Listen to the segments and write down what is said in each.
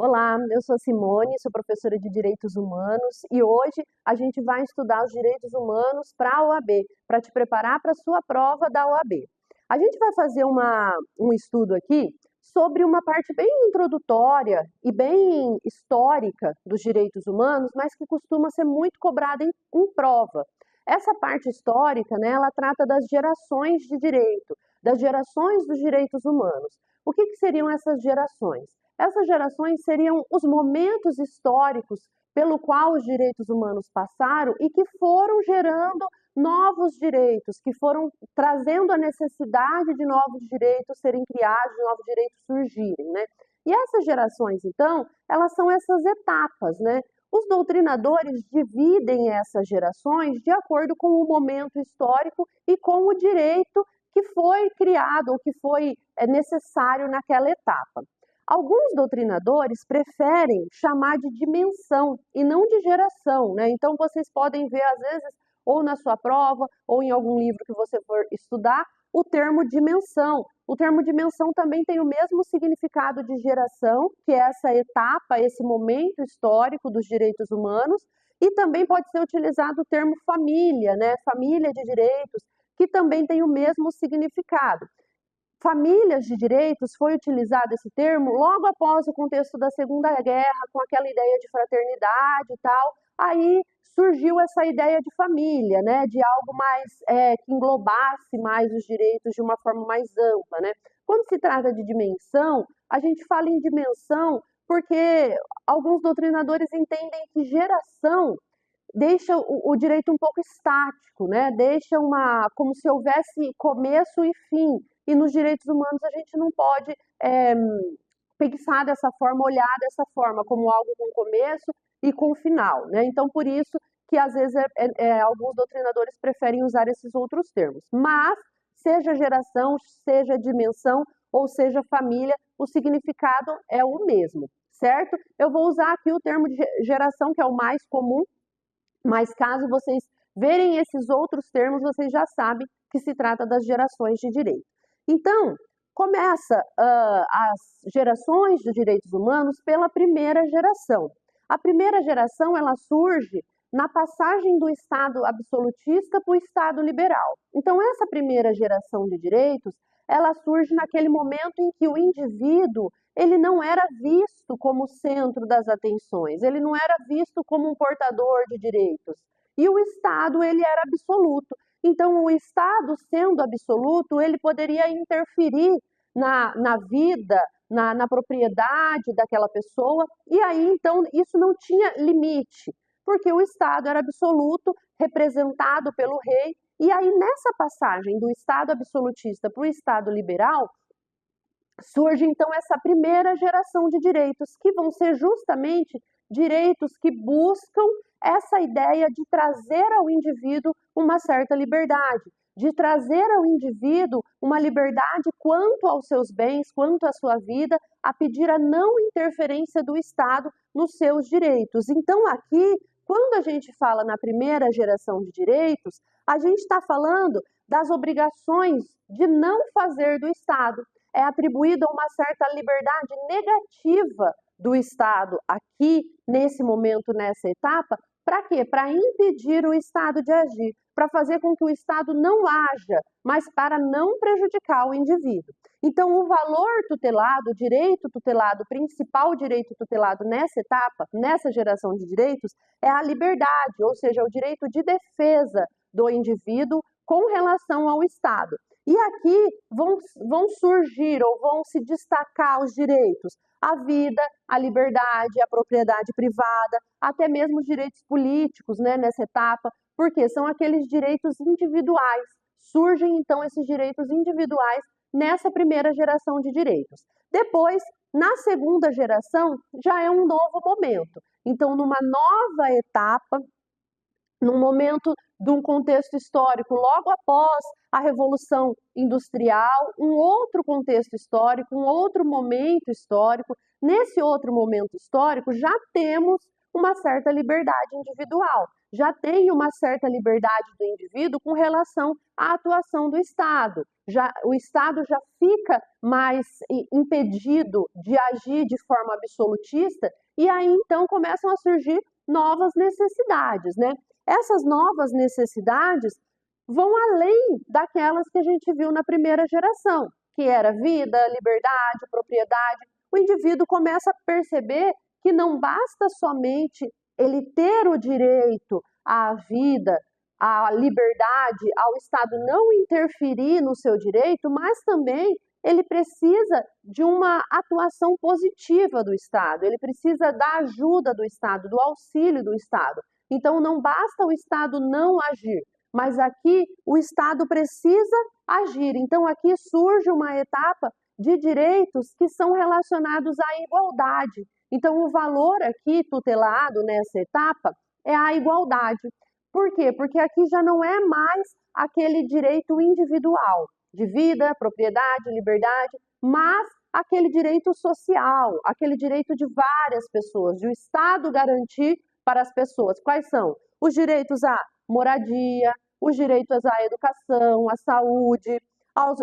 Olá, eu sou Simone, sou professora de Direitos Humanos e hoje a gente vai estudar os direitos humanos para a OAB, para te preparar para a sua prova da OAB. A gente vai fazer um estudo aqui sobre uma parte bem introdutória e bem histórica dos direitos humanos, mas que costuma ser muito cobrada em prova. Essa parte histórica, né, ela trata das gerações de direito, das gerações dos direitos humanos. O que seriam essas gerações? Essas gerações seriam os momentos históricos pelo qual os direitos humanos passaram e que foram gerando novos direitos, que foram trazendo a necessidade de novos direitos serem criados, de novos direitos surgirem, né? E essas gerações, então, elas são essas etapas, né? Os doutrinadores dividem essas gerações de acordo com o momento histórico e com o direito que foi criado ou que foi necessário naquela etapa. Alguns doutrinadores preferem chamar de dimensão e não de geração, né? Então vocês podem ver, às vezes, ou na sua prova, ou em algum livro que você for estudar, o termo dimensão. O termo dimensão também tem o mesmo significado de geração, que é essa etapa, esse momento histórico dos direitos humanos, e também pode ser utilizado o termo família, né? Família de direitos, que também tem o mesmo significado. Famílias de direitos foi utilizado esse termo logo após o contexto da Segunda Guerra, com aquela ideia de fraternidade e tal. Aí surgiu essa ideia de família, né, de algo mais que englobasse mais os direitos de uma forma mais ampla, né. Quando se trata de dimensão, a gente fala em dimensão porque alguns doutrinadores entendem que geração deixa o direito um pouco estático, né? Deixa como se houvesse começo e fim. E nos direitos humanos a gente não pode pensar dessa forma, olhar dessa forma, como algo com começo e com final, né? Então, por isso que às vezes alguns doutrinadores preferem usar esses outros termos. Mas, seja geração, seja dimensão ou seja família, o significado é o mesmo, certo? Eu vou usar aqui o termo de geração, que é o mais comum, mas caso vocês verem esses outros termos, vocês já sabem que se trata das gerações de direito. Então, começa as gerações de direitos humanos pela primeira geração. A primeira geração, ela surge na passagem do Estado absolutista para o Estado liberal. Então, essa primeira geração de direitos, ela surge naquele momento em que o indivíduo ele não era visto como o centro das atenções, ele não era visto como um portador de direitos. E o Estado, ele era absoluto. Então, o Estado, sendo absoluto, ele poderia interferir na vida, na propriedade daquela pessoa, e aí, então, isso não tinha limite, porque o Estado era absoluto, representado pelo rei, e aí, nessa passagem do Estado absolutista para o Estado liberal, surge então essa primeira geração de direitos, que vão ser justamente direitos que buscam essa ideia de trazer ao indivíduo uma certa liberdade, de trazer ao indivíduo uma liberdade quanto aos seus bens, quanto à sua vida, a pedir a não interferência do Estado nos seus direitos. Então, aqui, quando a gente fala na primeira geração de direitos, a gente está falando das obrigações de não fazer do Estado. É atribuída uma certa liberdade negativa do Estado aqui, nesse momento, nessa etapa, para quê? Para impedir o Estado de agir, para fazer com que o Estado não haja, mas para não prejudicar o indivíduo. Então, o valor tutelado, o direito tutelado, o principal direito tutelado nessa etapa, nessa geração de direitos, é a liberdade, ou seja, o direito de defesa do indivíduo com relação ao Estado. E aqui vão surgir ou vão se destacar os direitos, a vida, a liberdade, a propriedade privada, até mesmo os direitos políticos, né, nessa etapa, porque são aqueles direitos individuais. Surgem então esses direitos individuais nessa primeira geração de direitos. Depois, na segunda geração, já é um novo momento. Então, numa nova etapa, num momento de um contexto histórico logo após a Revolução Industrial, um outro contexto histórico, um outro momento histórico. Nesse outro momento histórico, já temos uma certa liberdade individual. já tem uma certa liberdade do indivíduo com relação à atuação do Estado. O Estado já fica mais impedido de agir de forma absolutista e aí então começam a surgir novas necessidades, né? Essas novas necessidades vão além daquelas que a gente viu na primeira geração, que era vida, liberdade, propriedade. O indivíduo começa a perceber que não basta somente ele ter o direito à vida, à liberdade, ao Estado não interferir no seu direito, mas também ele precisa de uma atuação positiva do Estado, ele precisa da ajuda do Estado, do auxílio do Estado. Então não basta o Estado não agir, mas aqui o Estado precisa agir. Então aqui surge uma etapa de direitos que são relacionados à igualdade. Então o valor aqui tutelado nessa etapa é a igualdade. Por quê? Porque aqui já não é mais aquele direito individual de vida, propriedade, liberdade, mas aquele direito social, aquele direito de várias pessoas, de o Estado garantir para as pessoas. Quais são? Os direitos à moradia, os direitos à educação, à saúde,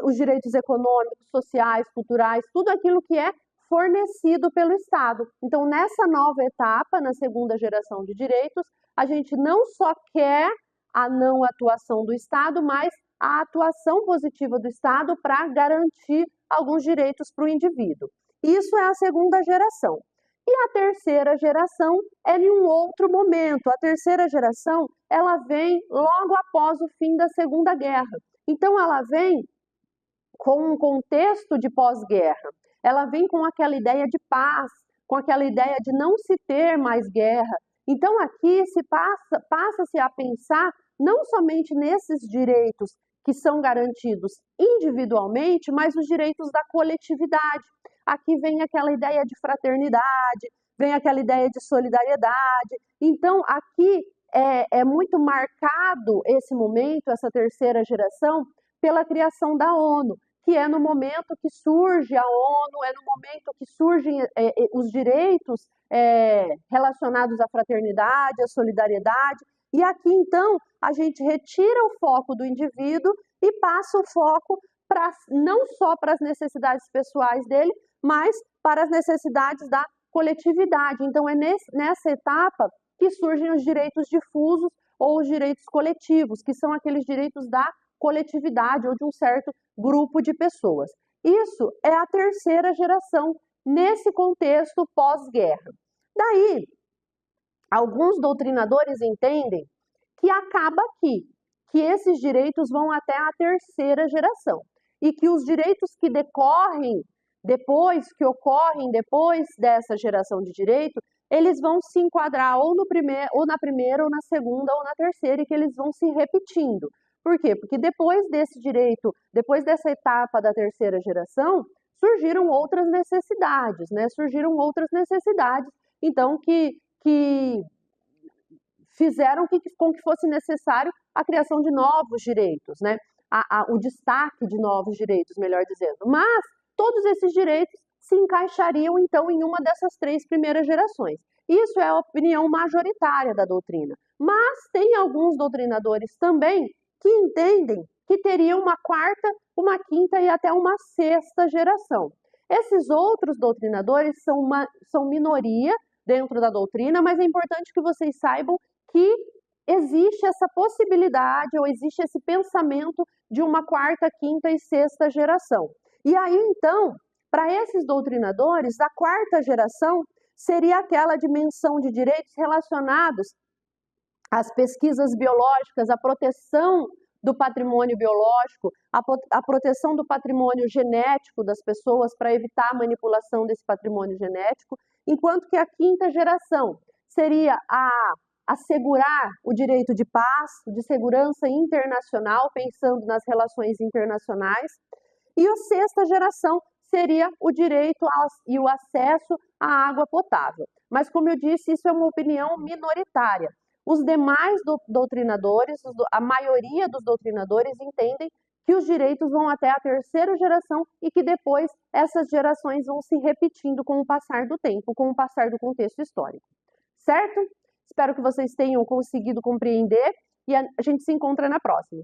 os direitos econômicos, sociais, culturais, tudo aquilo que é fornecido pelo Estado. Então, nessa nova etapa, na segunda geração de direitos, a gente não só quer a não atuação do Estado, mas a atuação positiva do Estado para garantir alguns direitos para o indivíduo. Isso é a segunda geração. E a terceira geração é em um outro momento. A terceira geração, ela vem logo após o fim da Segunda Guerra. Então, ela vem com um contexto de pós-guerra. Ela vem com aquela ideia de paz, com aquela ideia de não se ter mais guerra. Então, aqui passa-se a pensar não somente nesses direitos que são garantidos individualmente, mas os direitos da coletividade. Aqui vem aquela ideia de fraternidade, vem aquela ideia de solidariedade. Então, aqui é muito marcado esse momento, essa terceira geração, pela criação da ONU, que é no momento que surge a ONU, é no momento que surgem os direitos relacionados à fraternidade, à solidariedade. E aqui, então, a gente retira o foco do indivíduo e passa o foco não só para as necessidades pessoais dele, mas para as necessidades da coletividade. Então, é nessa etapa que surgem os direitos difusos ou os direitos coletivos, que são aqueles direitos da coletividade ou de um certo grupo de pessoas. Isso é a terceira geração nesse contexto pós-guerra. Daí, alguns doutrinadores entendem que acaba aqui, que esses direitos vão até a terceira geração e que os direitos que ocorrem depois dessa geração de direito, eles vão se enquadrar ou na primeira, ou na segunda, ou na terceira, e que eles vão se repetindo. Por quê? Porque depois desse direito, depois dessa etapa da terceira geração, surgiram outras necessidades, né? Surgiram outras necessidades, então, que fizeram com que fosse necessário a criação de novos direitos, né? O destaque de novos direitos, melhor dizendo. Mas todos esses direitos se encaixariam, então, em uma dessas três primeiras gerações. Isso é a opinião majoritária da doutrina. Mas tem alguns doutrinadores também que entendem que teria uma quarta, uma quinta e até uma sexta geração. Esses outros doutrinadores são minoria dentro da doutrina, mas é importante que vocês saibam que existe essa possibilidade ou existe esse pensamento de uma quarta, quinta e sexta geração. E aí, então, para esses doutrinadores, a quarta geração seria aquela dimensão de direitos relacionados às pesquisas biológicas, à proteção do patrimônio biológico, a proteção do patrimônio genético das pessoas para evitar a manipulação desse patrimônio genético, enquanto que a quinta geração seria assegurar o direito de paz, de segurança internacional, pensando nas relações internacionais, e a sexta geração seria o direito e o acesso à água potável. Mas, como eu disse, isso é uma opinião minoritária. Os demais doutrinadores, a maioria dos doutrinadores entendem que os direitos vão até a terceira geração e que depois essas gerações vão se repetindo com o passar do tempo, com o passar do contexto histórico. Certo? Espero que vocês tenham conseguido compreender e a gente se encontra na próxima.